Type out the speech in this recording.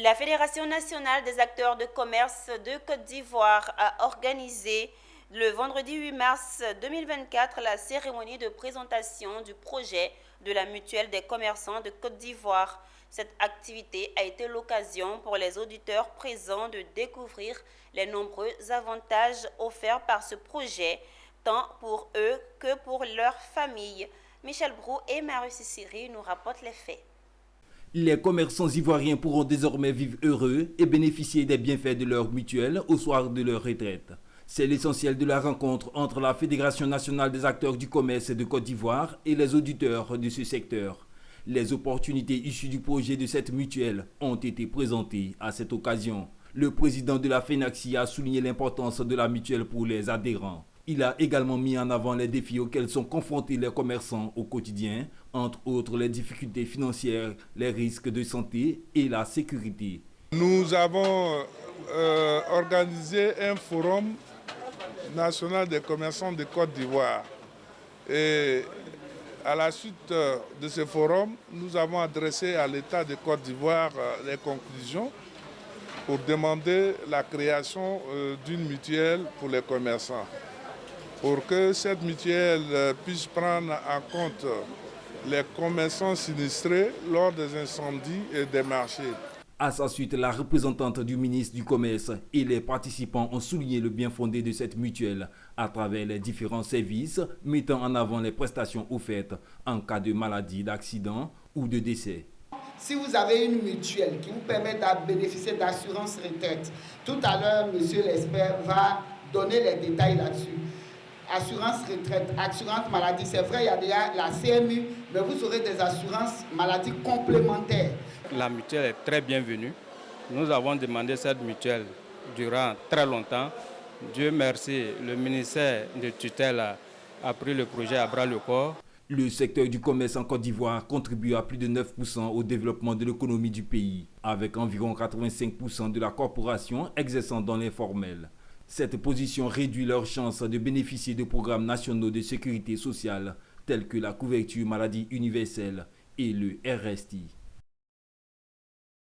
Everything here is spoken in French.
La Fédération nationale des acteurs de commerce de Côte d'Ivoire a organisé le vendredi 8 mars 2024 la cérémonie de présentation du projet de la mutuelle des commerçants de Côte d'Ivoire. Cette activité a été l'occasion pour les auditeurs présents de découvrir les nombreux avantages offerts par ce projet, tant pour eux que pour leurs familles. Michel Brou et Marius Siri nous rapportent les faits. Les commerçants ivoiriens pourront désormais vivre heureux et bénéficier des bienfaits de leur mutuelle au soir de leur retraite. C'est l'essentiel de la rencontre entre la Fédération nationale des acteurs du commerce de Côte d'Ivoire et les auditeurs de ce secteur. Les opportunités issues du projet de cette mutuelle ont été présentées à cette occasion. Le président de la FENACSI a souligné l'importance de la mutuelle pour les adhérents. Il a également mis en avant les défis auxquels sont confrontés les commerçants au quotidien, entre autres les difficultés financières, les risques de santé et la sécurité. Nous avons organisé un forum national des commerçants de Côte d'Ivoire. Et à la suite de ce forum, nous avons adressé à l'État de Côte d'Ivoire les conclusions pour demander la création d'une mutuelle pour les commerçants, pour que cette mutuelle puisse prendre en compte les commerçants sinistrés lors des incendies et des marchés. À sa suite, la représentante du ministre du Commerce et les participants ont souligné le bien fondé de cette mutuelle à travers les différents services, mettant en avant les prestations offertes en cas de maladie, d'accident ou de décès. Si vous avez une mutuelle qui vous permet de bénéficier d'assurance retraite, tout à l'heure, monsieur l'expert va donner les détails là-dessus. Assurance retraite, assurance maladie, c'est vrai, il y a déjà la CMU, mais vous aurez des assurances maladie complémentaires. La mutuelle est très bienvenue. Nous avons demandé cette mutuelle durant très longtemps. Dieu merci, le ministère de tutelle a pris le projet à bras le corps. Le secteur du commerce en Côte d'Ivoire contribue à plus de 9% au développement de l'économie du pays, avec environ 85% de la corporation exerçant dans l'informel. Cette position réduit leurs chances de bénéficier de programmes nationaux de sécurité sociale tels que la couverture maladie universelle et le RST.